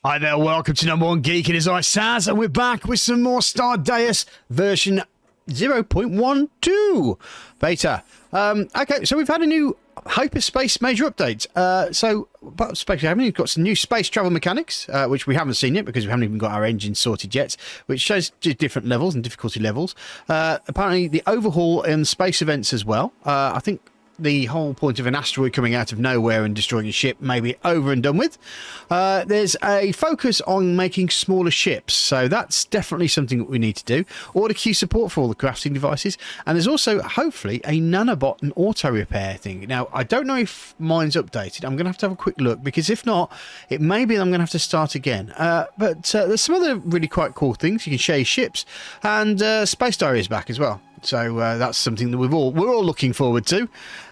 Hi there, welcome to number one Geek. It is I, Saz, and we're back with some more Stardeus version 0.12 beta. Okay, so we've had a new Hyperspace major update. But especially we've got some new space travel mechanics, which we haven't seen yet because we haven't even got our engine sorted yet, which shows different levels and difficulty levels. Apparently the overhaul in space events as well. I think the whole point of an asteroid coming out of nowhere and destroying a ship may be over and done with. There's a focus on making smaller ships, so that's definitely something that we need to do. Order queue support for all the crafting devices, and there's also hopefully a nanobot and auto repair thing. Now, I don't know if mine's updated. I'm going to have a quick look, because if not, it may be I'm going to have to start again. But there's some other really quite cool things. You can share your ships, and Space Diary is back as well. So that's something that we're all looking forward to.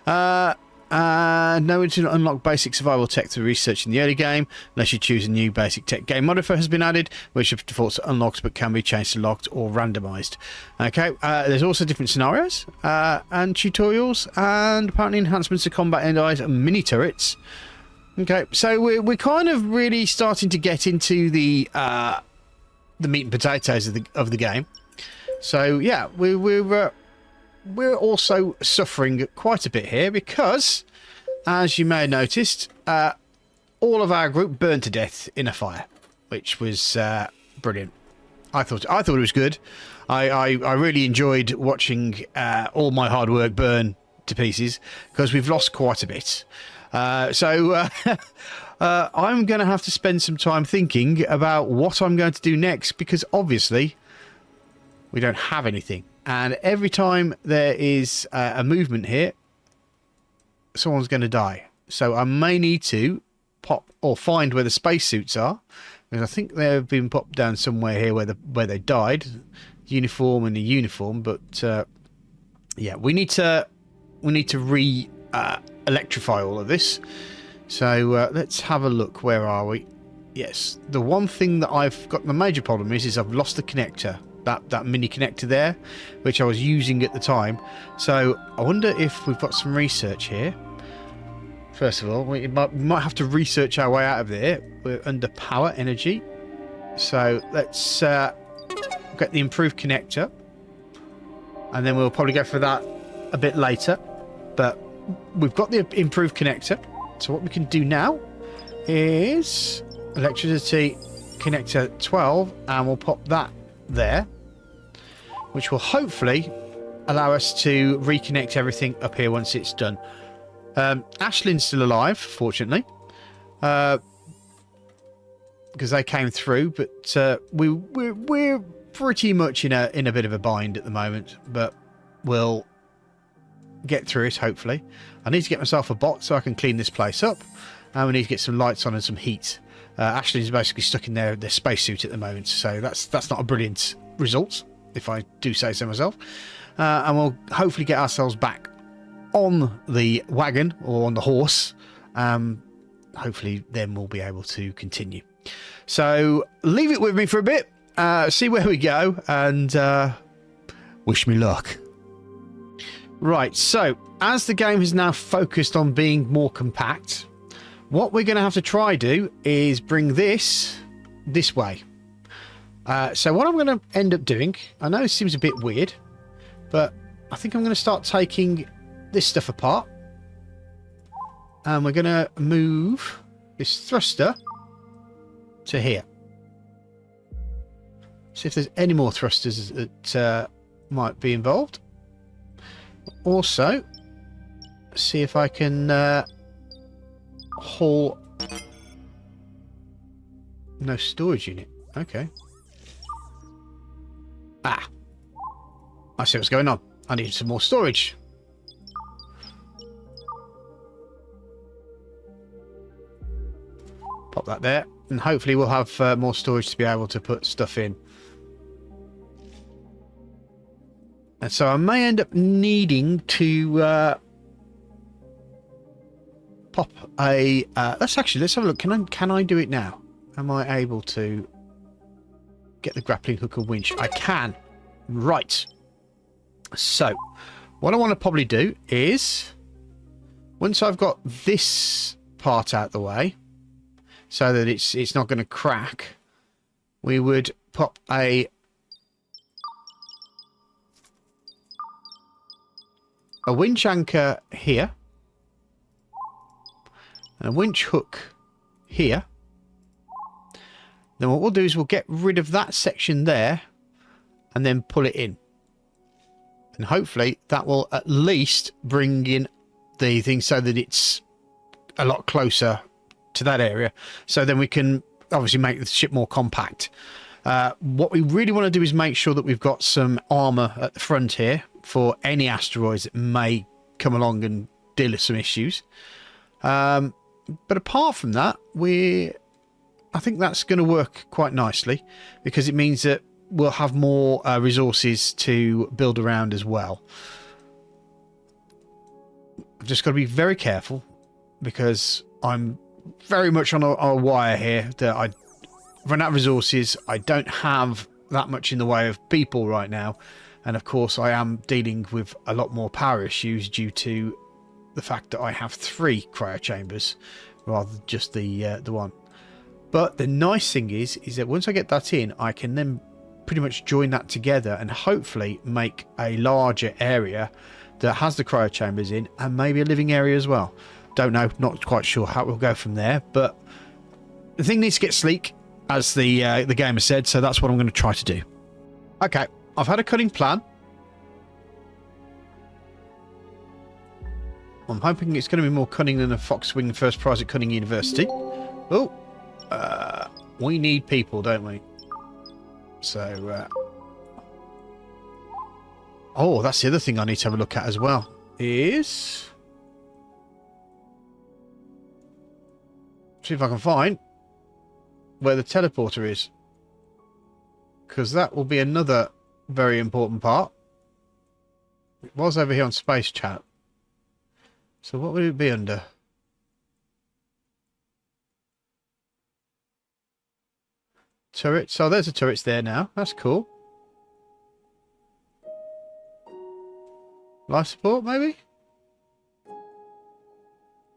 No way to unlock basic survival tech through research in the early game, unless you choose a new basic tech. Game modifier has been added, which defaults unlocked but can be changed to locked or randomized. Okay, there's also different scenarios and tutorials, and apparently enhancements to combat enemies and mini turrets. Okay, so we're kind of really starting to get into the meat and potatoes of the game. So yeah, we're also suffering quite a bit here because, as you may have noticed, all of our group burned to death in a fire, which was brilliant. I thought it was good. I really enjoyed watching all my hard work burn to pieces because we've lost quite a bit. So I'm going to have to spend some time thinking about what I'm going to do next, because obviously we don't have anything, and every time there is a movement here, someone's going to die. So I may need to pop or find where the spacesuits are, because I think they've been popped down somewhere here where they died, uniform and a uniform. But yeah, we need to electrify all of this. So let's have a look. Where are we? Yes, the one thing that I've got the major problem is I've lost the connector. That mini connector there, which I was using at the time. So I wonder if we've got some research here. First of all, we might have to research our way out of there. We're under power energy. So let's get the improved connector. And then we'll probably go for that a bit later. But we've got the improved connector. So what we can do now is electricity connector 12, and we'll pop that there, which will hopefully allow us to reconnect everything up here once it's done. Ashlyn's still alive, fortunately, because they came through, but we're pretty much in a bit of a bind at the moment, but we'll get through it, hopefully. I need to get myself a bot so I can clean this place up, and we need to get some lights on and some heat. Ashley's basically stuck in their spacesuit at the moment, so that's not a brilliant result, if I do say so myself. And we'll hopefully get ourselves back on the wagon or on the horse. Hopefully then we'll be able to continue. So leave it with me for a bit, see where we go, and wish me luck. Right, so as the game has now focused on being more compact, what we're going to have to try do is bring this way. So what I'm going to end up doing, I know it seems a bit weird, but I think I'm going to start taking this stuff apart. And we're going to move this thruster to here. See if there's any more thrusters that might be involved. Also, see if I can haul. No storage unit. Okay. I see what's going on. I need some more storage. Pop that there, and hopefully we'll have more storage to be able to put stuff in. And so I may end up needing to pop a. Let's have a look. Can I do it now? Am I able to get the grappling hook and winch? I can. Right. So what I want to probably do is, once I've got this part out the way, so that it's not going to crack, we would pop a winch anchor here, and a winch hook here. Then what we'll do is we'll get rid of that section there and then pull it in. And hopefully that will at least bring in the thing so that it's a lot closer to that area. So then we can obviously make the ship more compact. What we really want to do is make sure that we've got some armor at the front here for any asteroids that may come along and deal with some issues. But apart from that, I think that's going to work quite nicely, because it means that we'll have more resources to build around as well. I've just got to be very careful, because I'm very much on a wire here that I run out of resources. I don't have that much in the way of people right now, and of course I am dealing with a lot more power issues due to the fact that I have 3 cryo chambers rather than just the one. But the nice thing is that once I get that in, I can then pretty much join that together and hopefully make a larger area that has the cryo chambers in, and maybe a living area as well. Don't know, not quite sure how we'll go from there, but the thing needs to get sleek, as the gamer said, so that's what I'm going to try to do. Okay, I've had a cutting plan. I'm hoping it's going to be more cunning than a fox winning first prize at Cunning University. Oh, we need people, don't we? So, oh, that's the other thing I need to have a look at as well. Is see if I can find where the teleporter is, because that will be another very important part. It was over here on Space Chat. So what would it be under? Turret. So there's a turret there now. That's cool. Life support, maybe?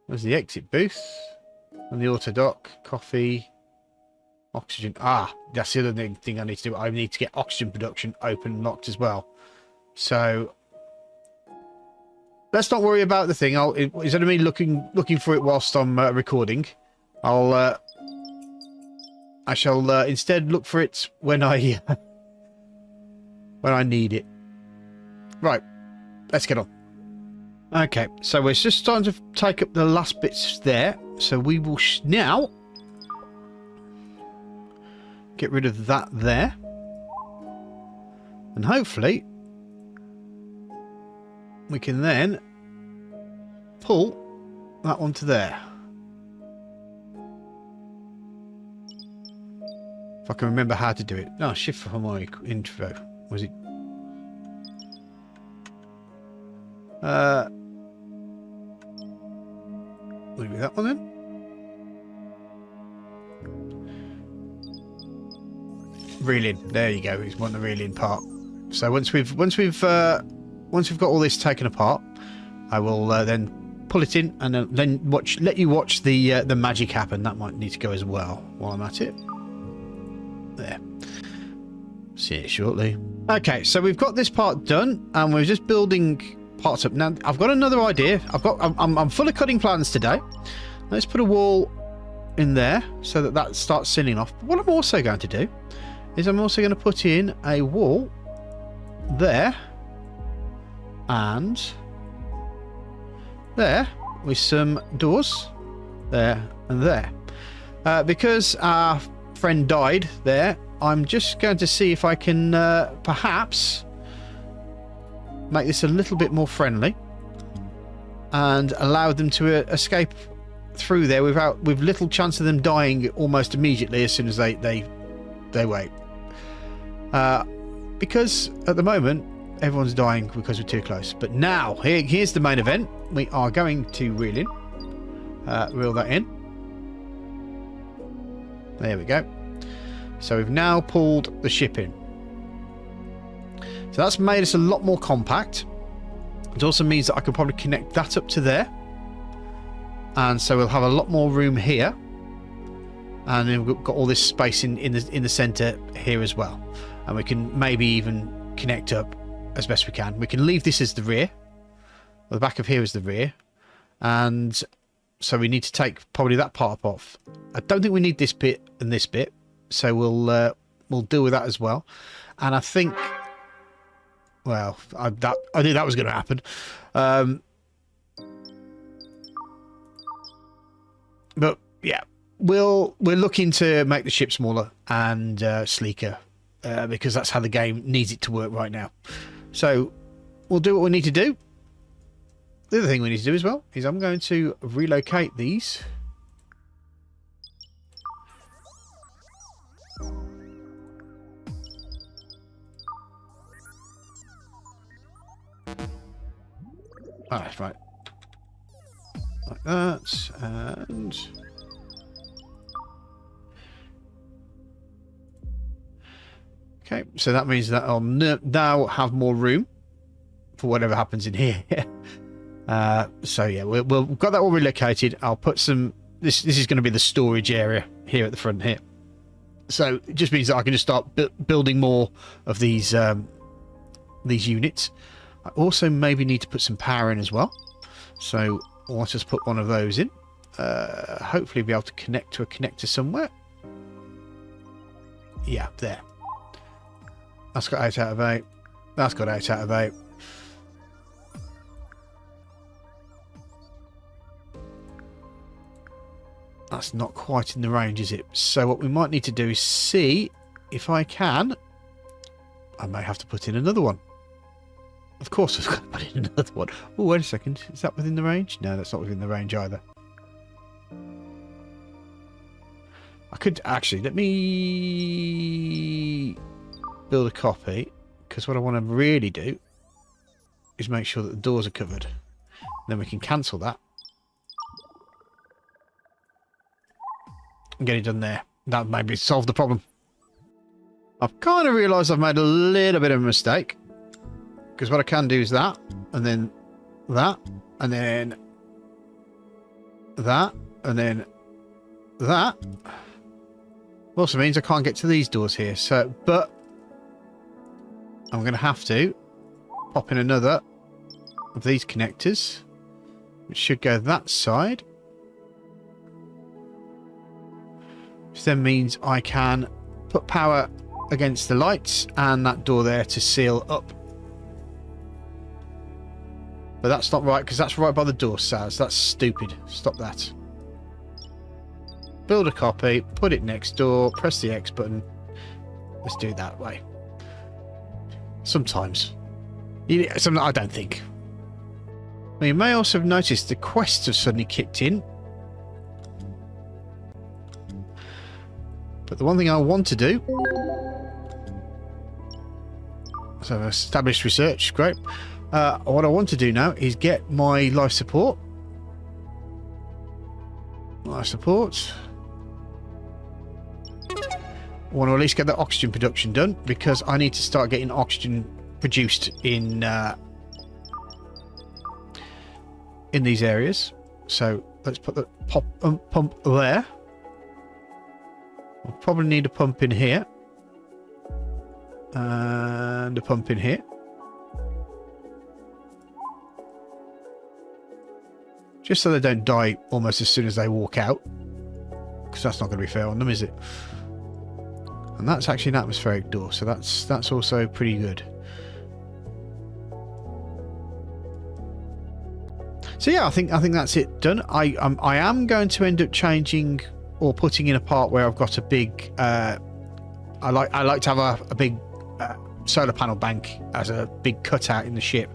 There's the exit booth. And the auto dock. Coffee. Oxygen. Ah, that's the other thing I need to do. I need to get oxygen production open and locked as well. So let's not worry about the thing. Instead of me looking for it whilst I'm recording, I shall instead look for it when I need it. Right, let's get on. Okay, so we're just starting to take up the last bits there. So we will now get rid of that there, and hopefully we can then pull that onto there. If I can remember how to do it. No, shift for my intro. Was it? Would it be that one then? Reeling. There you go. It's one of the reeling part. So once we've got all this taken apart, I will then pull it in and then let you watch the magic happen. That might need to go as well while I'm at it. There. See it shortly. Okay, so we've got this part done, and we're just building parts up. Now I've got another idea. I'm full of cutting plans today. Let's put a wall in there so that starts sealing off. But what I'm also going to do is I'm also going to put in a wall there and there with some doors there and there. Because our friend died there, I'm just going to see if I can perhaps make this a little bit more friendly and allow them to escape through there with little chance of them dying almost immediately as soon as they wait. Because at the moment everyone's dying because we're too close. But now here's the main event. We are going to reel that in. There we go. So we've now pulled the ship in. So that's made us a lot more compact. It also means that I could probably connect that up to there. And so we'll have a lot more room here. and then we've got all this space in the center here as well, and we can maybe even connect up as best we can. We can leave this as the rear, or the back of here is the rear, and so we need to take probably that part off. I don't think we need this bit and this bit, so we'll deal with that as well. And I think, well, I knew that was going to happen. But yeah, we're looking to make the ship smaller and sleeker, because that's how the game needs it to work right now. So we'll do what we need to do. The other thing we need to do as well is I'm going to relocate these. Alright, right. Like that, and... Okay, so that means that I'll now have more room for whatever happens in here. So yeah, we've got that all relocated. I'll put some... This is going to be the storage area here at the front here. So it just means that I can just start building more of these units. I also maybe need to put some power in as well. So I'll just put one of those in. Hopefully be able to connect to a connector somewhere. Yeah, there. That's got 8 out of 8. That's got 8 out of 8. That's not quite in the range, is it? So what we might need to do is see if I can. I may have to put in another one. Of course I've got to put in another one. Oh, wait a second. Is that within the range? No, that's not within the range either. I could actually... Let me build a copy, because what I want to really do is make sure that the doors are covered. Then we can cancel that. And get it done there. That maybe solve the problem. I've kind of realised I've made a little bit of a mistake. Because what I can do is that, and then that, and then that, and then that. Also means I can't get to these doors here. So, but I'm going to have to pop in another of these connectors, which should go that side. Which then means I can put power against the lights and that door there to seal up. But that's not right, because that's right by the door, Saz. That's stupid. Stop that. Build a copy, put it next door, press the X button. Let's do it that way. Sometimes. I don't think. Well, you may also have noticed the quests have suddenly kicked in. But the one thing I want to do... So I've established research, great. What I want to do now is get my life support. Life support. I want to at least get the oxygen production done, because I need to start getting oxygen produced in these areas. So let's put the pump there. We'll probably need a pump in here. And a pump in here. Just so they don't die almost as soon as they walk out. Because that's not going to be fair on them, is it? And that's actually an atmospheric door, so that's also pretty good. So yeah, I think that's it done. I am going to end up changing or putting in a part where I've got a big... I like to have a big solar panel bank as a big cutout in the ship.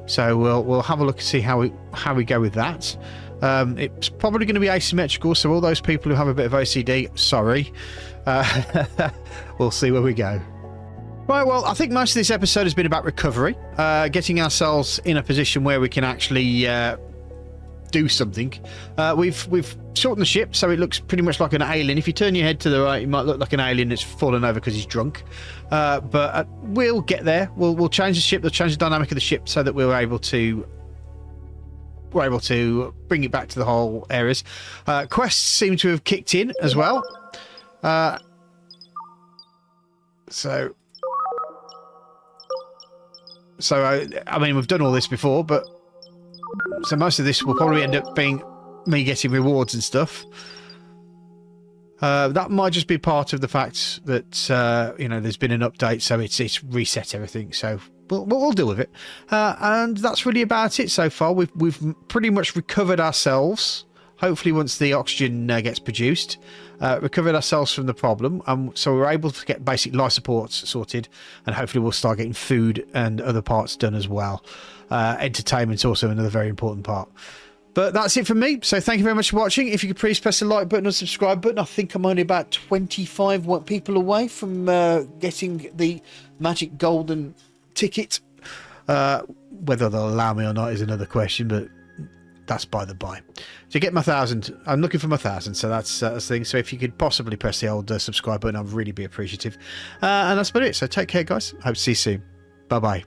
So we'll have a look and see how we go with that. It's probably going to be asymmetrical, so all those people who have a bit of OCD, sorry. We'll see where we go. Right, well, I think most of this episode has been about recovery, getting ourselves in a position where we can actually do something. We've shortened the ship so it looks pretty much like an alien. If you turn your head to the right, it might look like an alien that's fallen over because he's drunk. But we'll get there. We'll change the ship. We'll change the dynamic of the ship so that we're able to bring it back to the whole areas. Quests seem to have kicked in as well. So I mean, we've done all this before, but so most of this will probably end up being me getting rewards and stuff. That might just be part of the fact that you know, there's been an update, so it's reset everything. So we'll deal with it, and that's really about it so far. We've pretty much recovered ourselves. Hopefully, once the oxygen gets produced, recovered ourselves from the problem, so we're able to get basic life supports sorted, and hopefully we'll start getting food and other parts done as well. Entertainment's also another very important part. But that's it from me. So thank you very much for watching. If you could please press the like button and subscribe button. I think I'm only about 25 people away from getting the magic golden ticket. Whether they'll allow me or not is another question, but that's by the by. To get my 1,000, I'm looking for my 1,000, so that's the thing. So if you could possibly press the old subscribe button, I'd really be appreciative. And that's about it. So take care, guys. Hope to see you soon. Bye-bye.